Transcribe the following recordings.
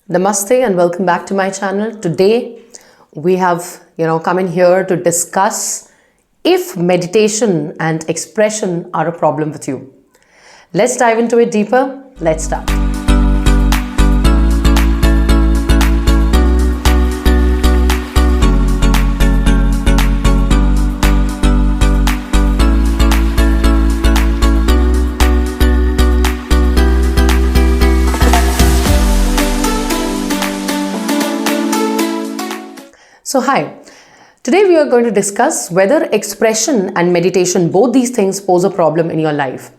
Namaste and welcome back to my channel. Today we have come in here to discuss if meditation and expression are a problem with you. Let's dive into it deeper. Let's start. So hi, today we are going to discuss whether expression and meditation, both these things pose a problem in your life.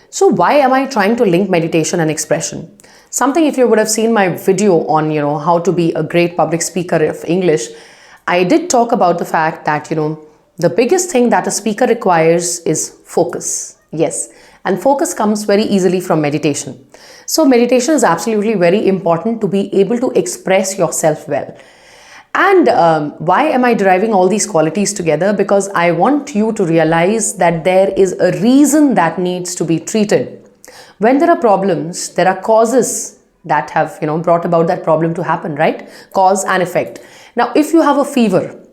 So why am I trying to link meditation and expression? Something, if you would have seen my video on, how to be a great public speaker of English, I did talk about the fact that, the biggest thing that a speaker requires is focus. Yes. And focus comes very easily from meditation. So meditation is absolutely very important to be able to express yourself well. And why am I deriving all these qualities together? Because I want you to realize that there is a reason that needs to be treated. When there are problems, there are causes that have, brought about that problem to happen, right? Cause and effect. Now, if you have a fever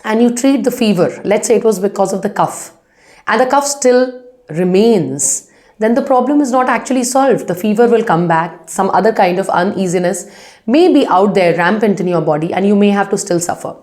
and you treat the fever, let's say it was because of the cough, and the cough still remains, then the problem is not actually solved. The fever will come back, some other kind of uneasiness may be out there rampant in your body, and you may have to still suffer.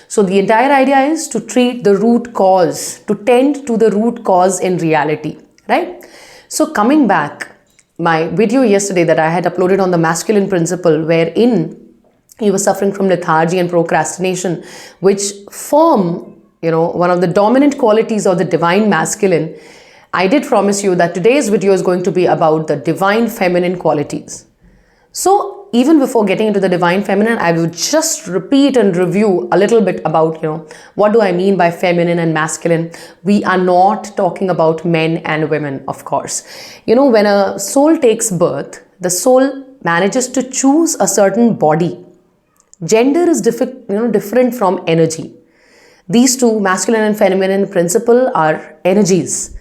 So the entire idea is to treat the root cause, to tend to the root cause in reality, right? So coming back, my video yesterday that I had uploaded on the masculine principle, wherein you were suffering from lethargy and procrastination, which form, one of the dominant qualities of the divine masculine. I did promise you that today's video is going to be about the divine feminine qualities. So even before getting into the divine feminine, I will just repeat and review a little bit about, what do I mean by feminine and masculine? We are not talking about men and women, of course. When a soul takes birth, the soul manages to choose a certain body. Gender is different from energy. These two, masculine and feminine principle, are energies.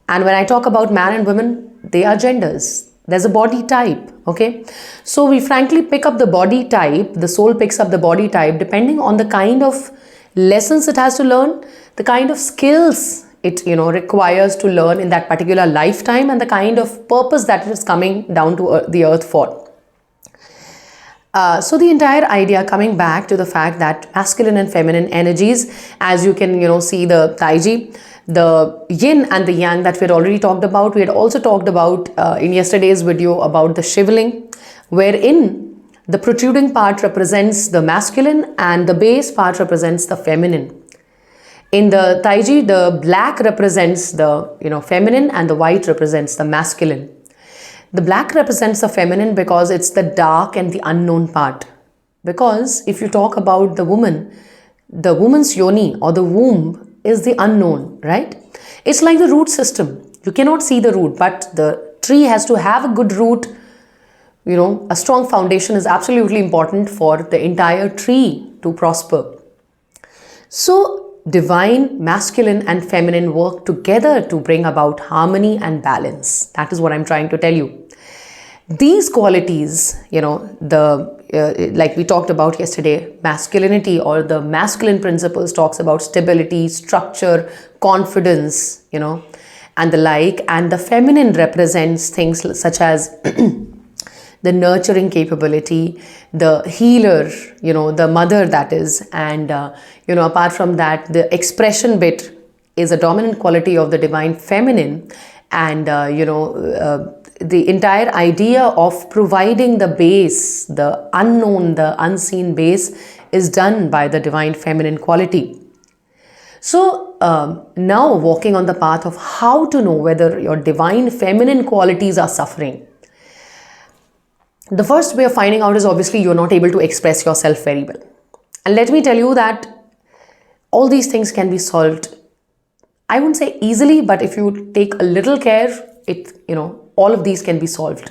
And when I talk about man and women, they are genders. There's a body type, okay? So we frankly pick up the body type, the soul picks up the body type depending on the kind of lessons it has to learn, the kind of skills it, requires to learn in that particular lifetime, and the kind of purpose that it is coming down to the earth for. So the entire idea, coming back to the fact that masculine and feminine energies, as you can, see the Taiji, the yin and the yang that we had already talked about. We had also talked about in yesterday's video about the shivling, wherein the protruding part represents the masculine and the base part represents the feminine. In the Taiji, the black represents the feminine and the white represents the masculine. The black represents the feminine because it's the dark and the unknown part. Because if you talk about the woman's yoni or the womb is the unknown, right? It's like the root system. You cannot see the root, but the tree has to have a good root. A strong foundation is absolutely important for the entire tree to prosper. So divine, masculine and feminine work together to bring about harmony and balance. That is what I'm trying to tell you. These qualities, like we talked about yesterday, masculinity or the masculine principles talks about stability, structure, confidence, and the like. And the feminine represents things such as the nurturing capability, the healer, the mother that is. And, apart from that, the expression bit is a dominant quality of the divine feminine. And, the entire idea of providing the base, the unknown, the unseen base is done by the divine feminine quality. So now walking on the path of how to know whether your divine feminine qualities are suffering. The first way of finding out is obviously you're not able to express yourself very well. And let me tell you that all these things can be solved, I wouldn't say easily, but if you take a little care, all of these can be solved.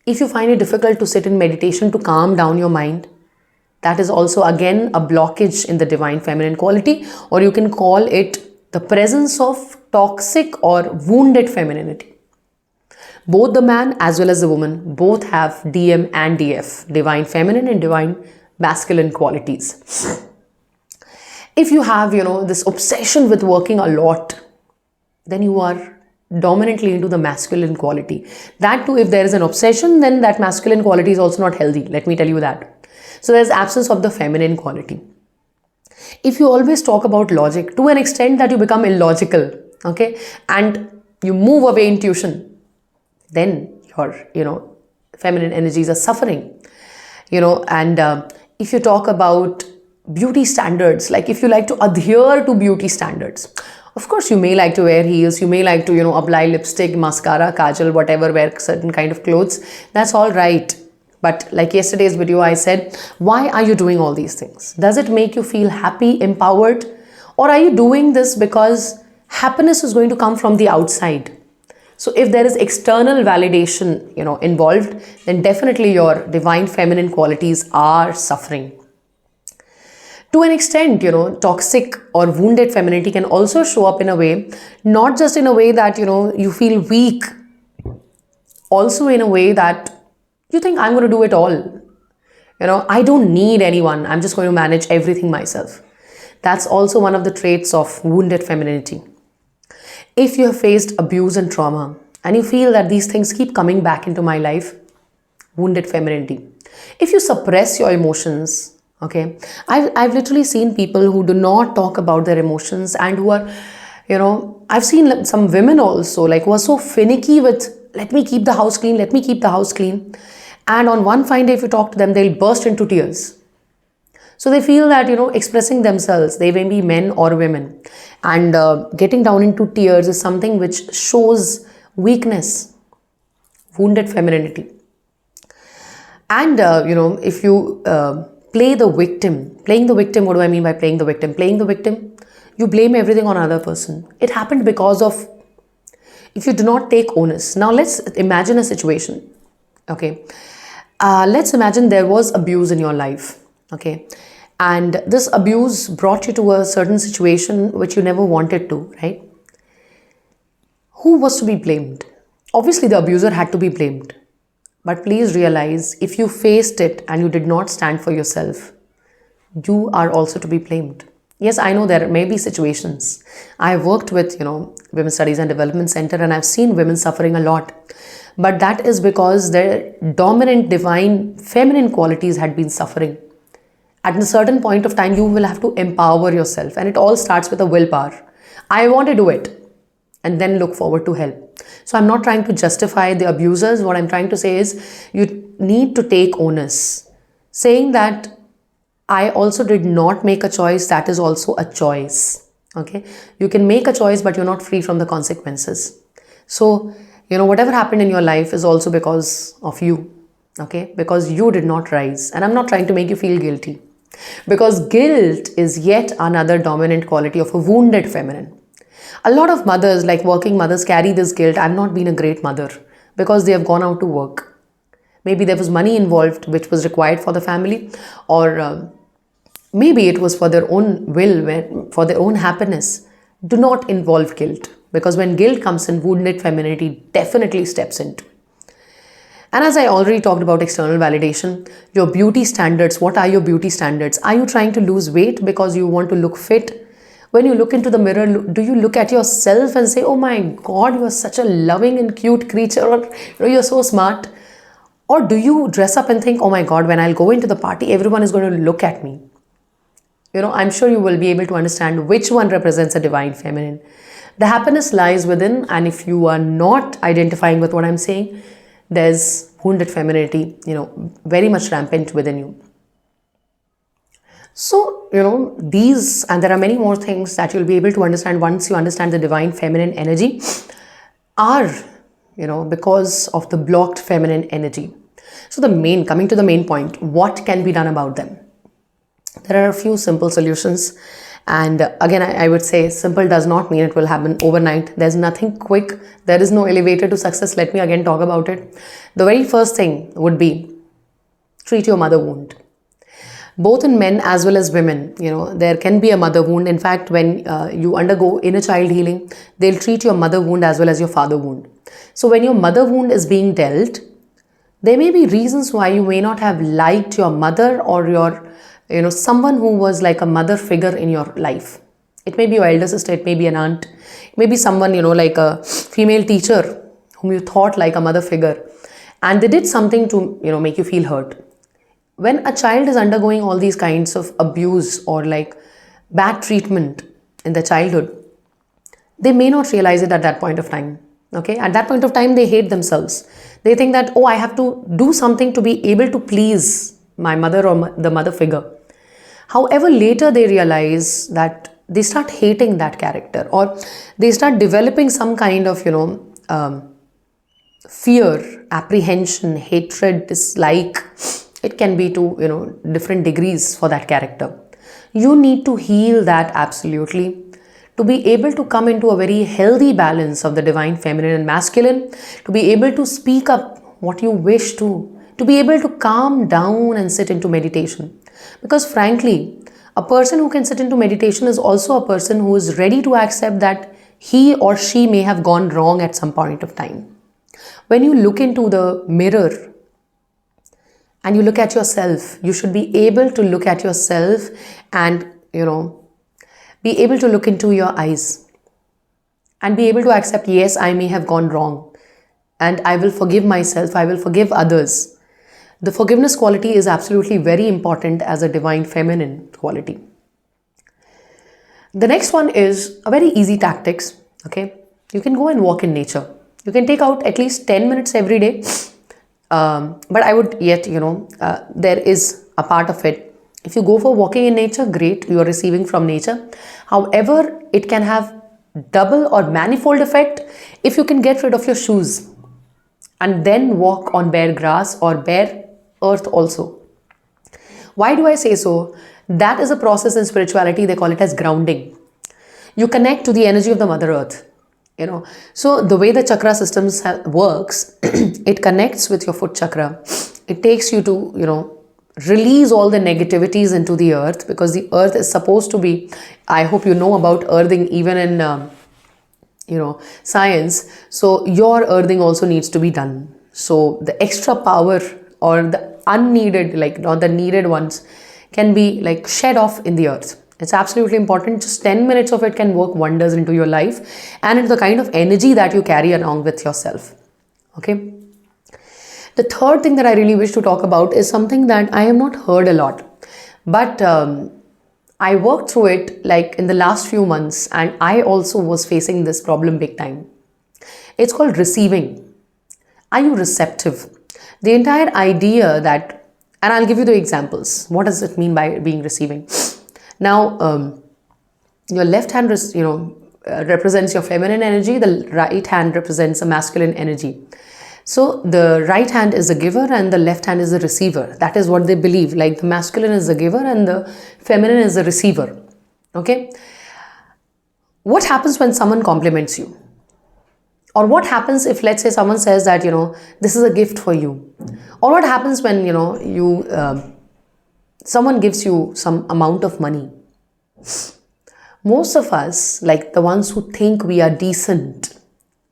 If you find it difficult to sit in meditation to calm down your mind, that is also again a blockage in the divine feminine quality, or you can call it the presence of toxic or wounded femininity. Both the man as well as the woman both have DM and DF, divine feminine and divine masculine qualities. If you have, this obsession with working a lot, then you are dominantly into the masculine quality. That too, if there is an obsession, then that masculine quality is also not healthy. Let me tell you that. So there's absence of the feminine quality. If you always talk about logic to an extent that you become illogical, okay, and you move away intuition, then your, feminine energies are suffering, and if you talk about beauty standards, like if you like to adhere to beauty standards, of course you may like to wear heels, you may like to, apply lipstick, mascara, kajal, whatever, wear certain kind of clothes. That's all right. But like yesterday's video, I said, why are you doing all these things? Does it make you feel happy, empowered? Or are you doing this because happiness is going to come from the outside? So if there is external validation, involved, then definitely your divine feminine qualities are suffering. To an extent, toxic or wounded femininity can also show up in a way, not just in a way that, you feel weak, also in a way that you think, I'm going to do it all. I don't need anyone. I'm just going to manage everything myself. That's also one of the traits of wounded femininity. If you have faced abuse and trauma and you feel that these things keep coming back into my life, wounded femininity. If you suppress your emotions, okay, I've literally seen people who do not talk about their emotions and who are, I've seen some women also, like, who are so finicky with, let me keep the house clean, let me keep the house clean. And on one fine day, if you talk to them, they'll burst into tears. So they feel that, expressing themselves, they may be men or women, and getting down into tears is something which shows weakness, wounded femininity. And, if you play the victim, what do I mean by playing the victim? Playing the victim, you blame everything on another person. It happened because of, if you do not take onus. Now let's imagine a situation, okay? Let's imagine there was abuse in your life, okay? And this abuse brought you to a certain situation which you never wanted to, right? Who was to be blamed? Obviously, the abuser had to be blamed. But please realize, if you faced it and you did not stand for yourself, you are also to be blamed. Yes, I know there may be situations. I've worked with, Women's Studies and Development Center, and I've seen women suffering a lot. But that is because their dominant divine feminine qualities had been suffering. At a certain point of time, you will have to empower yourself. And it all starts with a willpower. I want to do it. And then look forward to help. So I'm not trying to justify the abusers. What I'm trying to say is you need to take onus. Saying that I also did not make a choice, that is also a choice. Okay? You can make a choice, but you're not free from the consequences. So, whatever happened in your life is also because of you. Okay? Because you did not rise. And I'm not trying to make you feel guilty. Because guilt is yet another dominant quality of a wounded feminine. A lot of mothers, like working mothers, carry this guilt. I've not been a great mother because they have gone out to work. Maybe there was money involved which was required for the family, or maybe it was for their own will, for their own happiness. Do not involve guilt, because when guilt comes in, wounded femininity definitely steps into. And as I already talked about external validation, your beauty standards, what are your beauty standards? Are you trying to lose weight because you want to look fit? When you look into the mirror, do you look at yourself and say, oh my God, you are such a loving and cute creature, or you're so smart? Or do you dress up and think, oh my God, when I'll go into the party, everyone is going to look at me? I'm sure you will be able to understand which one represents a divine feminine. The happiness lies within, and if you are not identifying with what I'm saying, there's wounded femininity, very much rampant within you. So, these, and there are many more things that you'll be able to understand once you understand the divine feminine energy, are, because of the blocked feminine energy. So coming to the main point, what can be done about them? There are a few simple solutions. And again, I would say simple does not mean it will happen overnight. There's nothing quick. There is no elevator to success. Let me again talk about it. The very first thing would be treat your mother wound. Both in men as well as women, there can be a mother wound. In fact, when you undergo inner child healing, they'll treat your mother wound as well as your father wound. So when your mother wound is being dealt, there may be reasons why you may not have liked your mother or someone who was like a mother figure in your life. It may be your elder sister, it may be an aunt, it may be someone, like a female teacher whom you thought like a mother figure, and they did something to, make you feel hurt. When a child is undergoing all these kinds of abuse or like bad treatment in their childhood, they may not realize it at that point of time. Okay, at that point of time, they hate themselves. They think that, oh, I have to do something to be able to please my mother or the mother figure. However, later they realize that they start hating that character, or they start developing some kind of, fear, apprehension, hatred, dislike. It can be to, different degrees for that character. You need to heal that absolutely, to be able to come into a very healthy balance of the divine feminine and masculine, to be able to speak up what you wish to be able to calm down and sit into meditation. Because frankly, a person who can sit into meditation is also a person who is ready to accept that he or she may have gone wrong at some point of time. When you look into the mirror and you look at yourself, you should be able to look at yourself and, be able to look into your eyes and be able to accept, yes, I may have gone wrong and I will forgive myself, I will forgive others. The forgiveness quality is absolutely very important as a divine feminine quality. The next one is a very easy tactics. Okay, you can go and walk in nature. You can take out at least 10 minutes every day. But I would yet, there is a part of it. If you go for walking in nature, great, you are receiving from nature. However, it can have double or manifold effect if you can get rid of your shoes and then walk on bare grass or bare earth also. Why do I say so? That is a process in spirituality, they call it as grounding. You connect to the energy of the Mother Earth. So the way the chakra systems works, it connects with your foot chakra. It takes you to, release all the negativities into the earth, because the earth is supposed to be, I hope you know about earthing even in, science. So your earthing also needs to be done. So the extra power or the unneeded, like not the needed ones, can be like shed off in the earth. It's absolutely important. Just 10 minutes of it can work wonders into your life and into the kind of energy that you carry along with yourself. Okay. The third thing that I really wish to talk about is something that I have not heard a lot, but I worked through it like in the last few months, and I also was facing this problem big time. It's called receiving. Are you receptive? The entire idea that, and I'll give you the examples. What does it mean by being receiving? Now, your left hand, represents your feminine energy. The right hand represents a masculine energy. So the right hand is the giver and the left hand is the receiver. That is what they believe. Like the masculine is the giver and the feminine is the receiver. Okay. What happens when someone compliments you? Or what happens if, let's say, someone says that, this is a gift for you? Or what happens when, someone gives you some amount of money? Most of us, like the ones who think we are decent,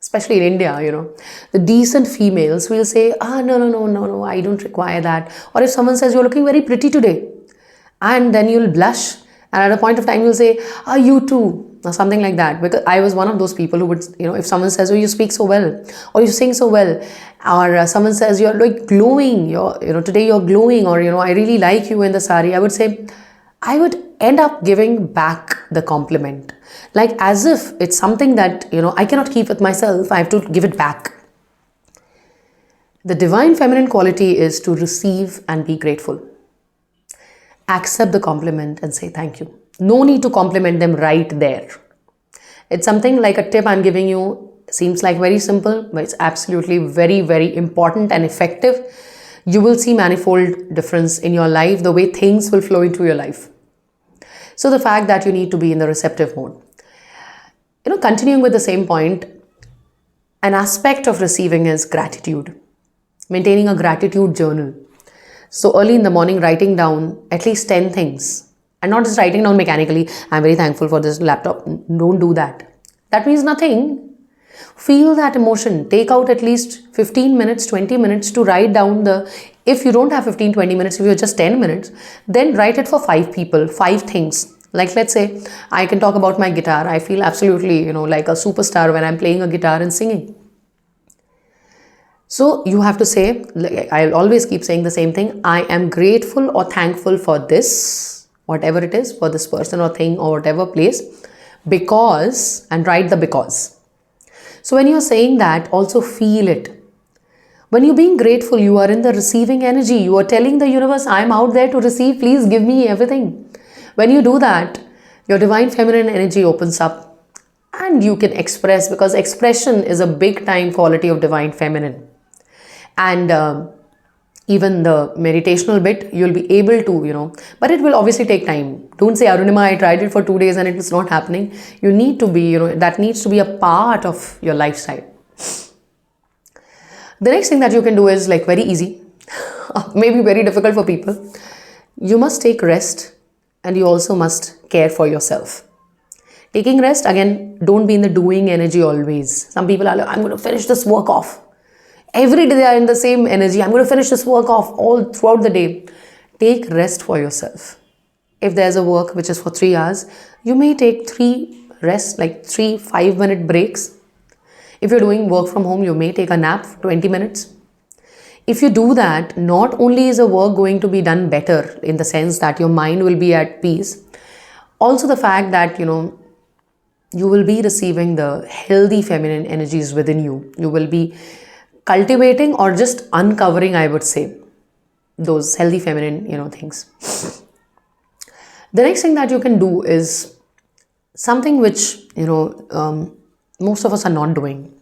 especially in India, the decent females will say, no, I don't require that. Or if someone says, you're looking very pretty today, and then you'll blush, and at a point of time you'll say, you too, or something like that. Because I was one of those people who would, if someone says, oh, you speak so well, or you sing so well, or someone says, you're like glowing, today you're glowing, or, I really like you in the sari, I would end up giving back the compliment. Like as if it's something that, I cannot keep with myself, I have to give it back. The divine feminine quality is to receive and be grateful. Accept the compliment and say thank you. No need to compliment them right there. It's something like a tip I'm giving you. Seems like very simple, but it's absolutely very, very important and effective. You will see manifold difference in your life, the way things will flow into your life. So the fact that you need to be in the receptive mode. Continuing with the same point, an aspect of receiving is gratitude. Maintaining a gratitude journal. So early in the morning, writing down at least 10 things. And not just writing down mechanically, I'm very thankful for this laptop. Don't do that. That means nothing. Feel that emotion. Take out at least 15 minutes, 20 minutes to write down if you don't have 15, 20 minutes, if you're just 10 minutes, then write it for 5 people, 5 things. Like, let's say, I can talk about my guitar. I feel absolutely, like a superstar when I'm playing a guitar and singing. So you have to say, I'll always keep saying the same thing. I am grateful or thankful for this, whatever it is, for this person or thing or whatever place, because, and write the because. So when you're saying that, also feel it. When you're being grateful, you are in the receiving energy. You are telling the universe, I'm out there to receive. Please give me everything. When you do that, your divine feminine energy opens up and you can express, because expression is a big time quality of divine feminine. And even the meditational bit, you'll be able to, but it will obviously take time. Don't say, Arunima, I tried it for 2 days and it was not happening. You need to be, that needs to be a part of your lifestyle. The next thing that you can do is like very easy, maybe very difficult for people. You must take rest and you also must care for yourself. Taking rest, again, don't be in the doing energy always. Some people are like, I'm going to finish this work off. Every day they are in the same energy. I'm going to finish this work off all throughout the day. Take rest for yourself. If there's a work which is for 3 hours, you may take 3 rest, like 3 5-minute breaks. If you're doing work from home, you may take a nap for 20 minutes. If you do that, not only is the work going to be done better in the sense that your mind will be at peace, also the fact that, you will be receiving the healthy feminine energies within you. You will be cultivating or just uncovering, I would say, those healthy feminine, things. The next thing that you can do is something which, most of us are not doing.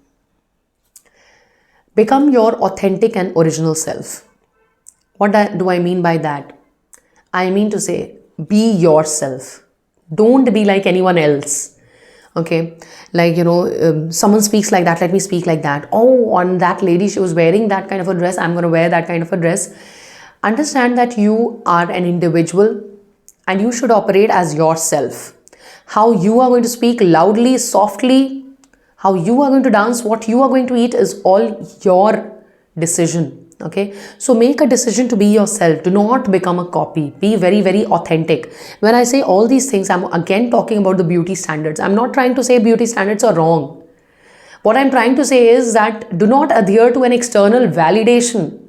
Become your authentic and original self. What do I mean by that? I mean to say, be yourself. Don't be like anyone else. Okay, like, someone speaks like that, let me speak like that. Oh, on that lady, she was wearing that kind of a dress, I'm going to wear that kind of a dress. Understand that you are an individual and you should operate as yourself. How you are going to speak loudly, softly, how you are going to dance, what you are going to eat is all your decision. Okay, so make a decision to be yourself. Do not become a copy. Be very, very authentic. When I say all these things, I'm again talking about the beauty standards. I'm not trying to say beauty standards are wrong. What I'm trying to say is that do not adhere to an external validation.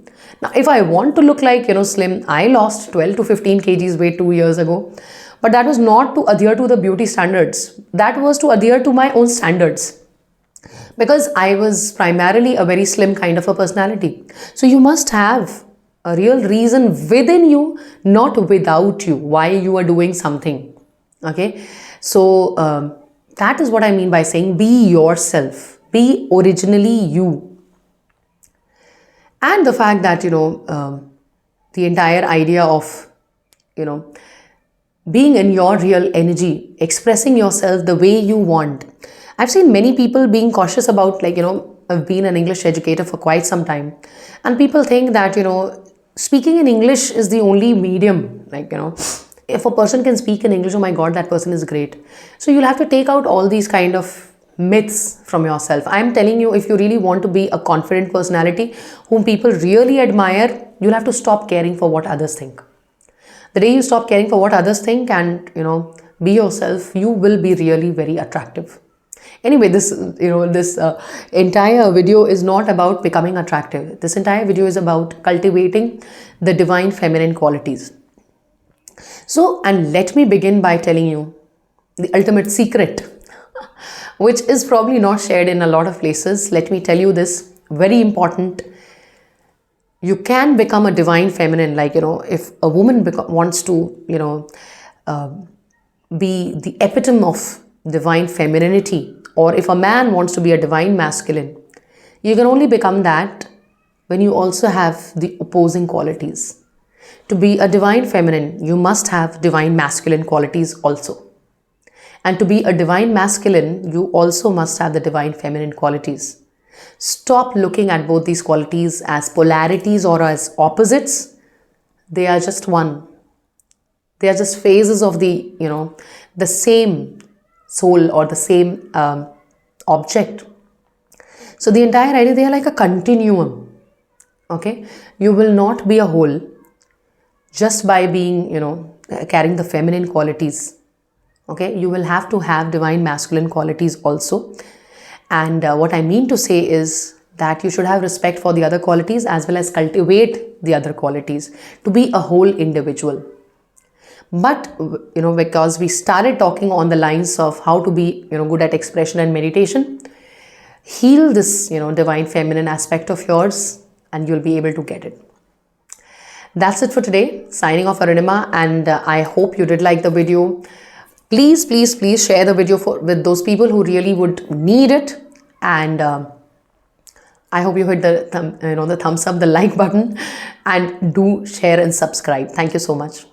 Now, if I want to look like, slim, I lost 12 to 15 kgs weight 2 years ago. But that was not to adhere to the beauty standards. That was to adhere to my own standards. Because I was primarily a very slim kind of a personality. So you must have a real reason within you, not without you, why you are doing something. Okay. So that is what I mean by saying be yourself. Be originally you. And the fact that, the entire idea of, being in your real energy, expressing yourself the way you want. I've seen many people being cautious about, like, I've been an English educator for quite some time. And people think that, speaking in English is the only medium. Like, if a person can speak in English, oh my God, that person is great. So you'll have to take out all these kind of myths from yourself. I'm telling you, if you really want to be a confident personality whom people really admire, you'll have to stop caring for what others think. The day you stop caring for what others think and, be yourself, you will be really very attractive. Anyway, this entire video is not about becoming attractive. This entire video is about cultivating the divine feminine qualities. So, and let me begin by telling you the ultimate secret, which is probably not shared in a lot of places. Let me tell you this, very important. You can become a divine feminine, like, if a woman wants to, be the epitome of divine femininity, or if a man wants to be a divine masculine, you can only become that when you also have the opposing qualities. To be a divine feminine, you must have divine masculine qualities also. And to be a divine masculine, you also must have the divine feminine qualities. Stop looking at both these qualities as polarities or as opposites. They are just one. They are just phases of the same soul or the same object. So the entire idea, they are like a continuum. Okay, you will not be a whole just by being, carrying the feminine qualities. Okay, you will have to have divine masculine qualities also. And what I mean to say is that you should have respect for the other qualities as well as cultivate the other qualities to be a whole individual. But because we started talking on the lines of how to be good at expression and meditation, heal this divine feminine aspect of yours, and you'll be able to get it. That's it for today. Signing off, Arunima, and I hope you did like the video. Please, please, please share the video with those people who really would need it. And I hope you hit the thumbs up, the like button, and do share and subscribe. Thank you so much.